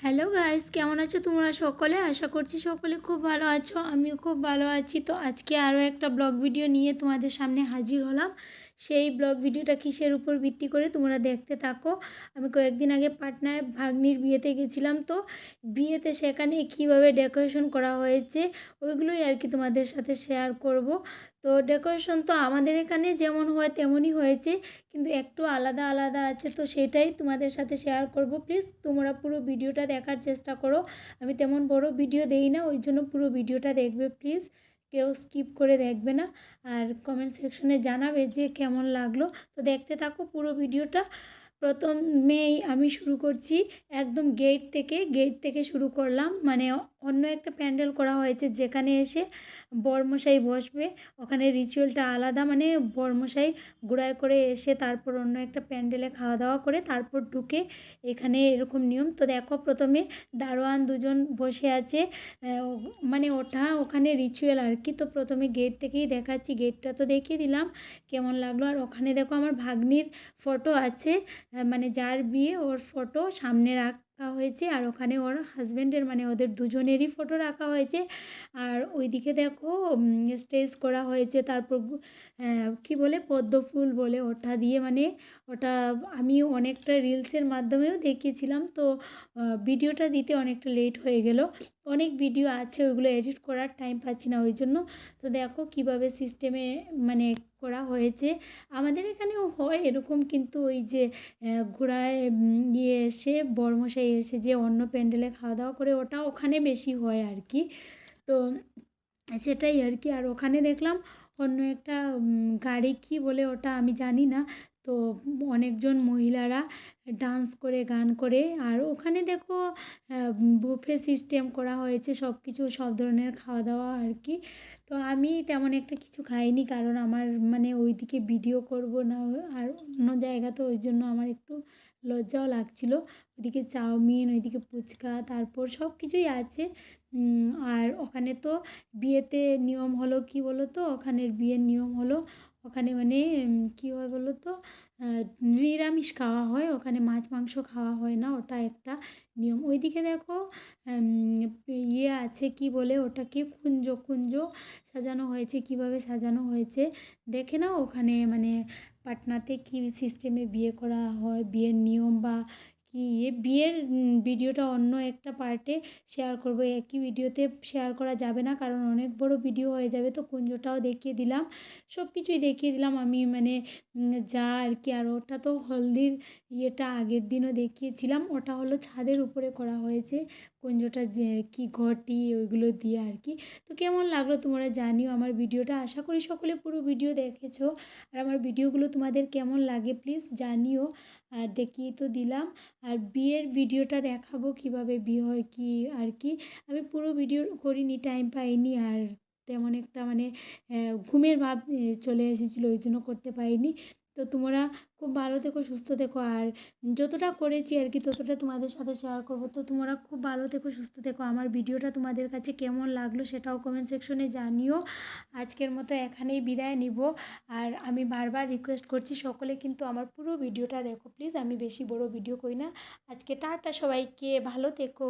Hello guys, কেমন আছো তোমরা সকলে? আশা করছি সকলে খুব ভালো আছো। আমিও খুব ভালো আছি। তো আজকে আরও একটা ব্লগ ভিডিও নিয়ে তোমাদের সামনে হাজির হলাম। সেই ব্লগ ভিডিওটা কিসের উপর ভিত্তি করে তোমরা দেখতে থাকো। আমি কয়েকদিন আগে পাটনায় ভাগ্নির বিয়েতে গেছিলাম। তো বিয়েতে সেখানে কিভাবে ডেকোরেশন করা হয়েছে ওইগুলোই আর কি তোমাদের সাথে শেয়ার করব। তো ডেকোরেশন তো আমাদের এখানে যেমন হয় তেমনই হয়েছে, কিন্তু একটু আলাদা আলাদা আছে। তো সেটাই তোমাদের সাথে শেয়ার করব। প্লিজ তোমরা পুরো ভিডিওটা দেখার চেষ্টা করো। আমি তেমন বড় ভিডিও দেই না, ওই জন্য পুরো ভিডিওটা দেখবে প্লিজ, কেউ স্কিপ করে দেখবে না। আর কমেন্ট সেকশনে জানাবে যে কেমন লাগলো। তো দেখতে থাকো পুরো ভিডিওটা। প্রথমেই আমি শুরু করছি একদম গেট থেকে শুরু করলাম। মানে অন্য একটা প্যান্ডেল করা হয়েছে যেখানে এসে বরমশাই বসবে। ওখানে রিচুয়ালটা আলাদা, মানে বরমশাই ঘোড়ায় করে এসে তারপর অন্য একটা প্যান্ডেলে খাওয়া দাওয়া করে তারপর ঢুকে, এখানে এরকম নিয়ম। তো দেখো প্রথমে দারোয়ান দুজন বসে আছে, মানে ওখানে রিচুয়াল আর কি। তো প্রথমে গেট থেকেই দেখাচ্ছি, গেটটা তো দেখিয়ে দিলাম কেমন লাগলো। আর ওখানে দেখো আমার ভাগ্নির ফটো আছে, মানে যার বিয়ে ওর ফটো সামনে রাখা হয়েছে। আর ওখানে ওর হাজব্যান্ডের, মানে ওদের দুজনেরই ফটো রাখা হয়েছে। আর ওইদিকে দেখো স্টেজ করা হয়েছে। তারপর কি বলে পদ্ম ফুল বলে ওটা দিয়ে, মানে ওটা আমি অনেকটা রিলসের মাধ্যমেও দেখিয়েছিলাম। তো ভিডিওটা দিতে অনেকটা লেট হয়ে গেল। অনেক ভিডিও আছে, ওইগুলো এডিট করার টাইম পাচ্ছি না ওই জন্য। তো দেখো কিভাবে সিস্টেমে মানে করা হয়েছে। আমাদের এখানেও হয় এরকম, কিন্তু ওই যে ঘোড়ায় এসে বরমশাই এসে যে অন্য প্যান্ডেলে খাওয়া দাওয়া করে ওটা ওখানে বেশি হয় আর কি। তো সেটাই আর কি। আর ওখানে দেখলাম অন্য একটা গাড়ি, কি বলে ওটা আমি জানি না। তো অনেকজন মহিলারা ডান্স করে গান করে। আর ওখানে দেখো বুফে সিস্টেম করা হয়েছে, সব কিছু সব ধরনের খাওয়া দাওয়া আর কি। তো আমি তেমন একটা কিছু খাইনি, কারণ আমার মানে ওইদিকে ভিডিও করব না আর অন্য জায়গা, তো ওই জন্য আমার একটু লজ্জাও লাগছিল। ওইদিকে চাউমিন, ওইদিকে ফুচকা, তারপর সব কিছুই আছে। আর ওখানে তো বিয়েতে নিয়ম হলো কি বলো তো, ওখানের বিয়ের নিয়ম হলো ওখানে মানে কী হয় বলো তো, নিরামিষ খাওয়া হয় ওখানে, মাছ মাংস খাওয়া হয় না, ওটা একটা নিয়ম। ওইদিকে দেখো ইয়ে আছে, কি বলে ওটাকে, কুঞ্জ কুঞ্জ সাজানো হয়েছে। কিভাবে সাজানো হয়েছে দেখে নাও ওখানে, মানে পাটনাতে কী সিস্টেমে বিয়ে করা হয়, বিয়ের নিয়ম বা কি বিয়ের ভিডিওটা অন্য একটা পার্টে শেয়ার করব। একই ভিডিওতে শেয়ার করা যাবে না, কারণ অনেক বড় ভিডিও হয়ে যাবে। তো কুঞ্জটাও দেখিয়ে দিলাম, সব কিছুই দেখিয়ে দিলাম আমি, মানে যা আর কি। আর ওটা তো হলদির ইয়েটা আগের দিনও দেখিয়েছিলাম, ওটা হলো ছাদের উপরে করা হয়েছে কুঞ্জটা, যে কি ঘটি ওইগুলো দিয়ে আর কি। তো কেমন লাগলো তোমরা জানিও আমার ভিডিওটা। আশা করি সকলে পুরো ভিডিও দেখেছো। আর আমার ভিডিওগুলো তোমাদের কেমন লাগে প্লিজ জানিও। আর দেখিয়ে তো দিলাম। আর বিয়ের ভিডিওটা দেখাবো কিভাবে বিয়ে হয় কি আর কি। আমি পুরো ভিডিও করিনি, টাইম পাইনি। আর তেমন একটা মানে ঘুমের ভাব চলে এসেছিলো, ওই জন্য করতে পারিনি। তো তোমরা খুব ভালো থেকো, সুস্থ থেকো। আর যতটা করেছি আর কি ততটা তোমাদের সাথে শেয়ার করব। তো তোমরা খুব ভালো থেকো, সুস্থ থেকো। আমার ভিডিওটা তোমাদের কাছে কেমন লাগলো সেটাও কমেন্ট সেকশনে জানিও। আজকের মতো এখানেই বিদায় নিব। আর আমি বারবার রিকোয়েস্ট করছি সকলে কিন্তু আমার পুরো ভিডিওটা দেখো প্লিজ। আমি বেশি বড় ভিডিও করি না। আজকে টাটা সবাইকে, ভালো থেকো।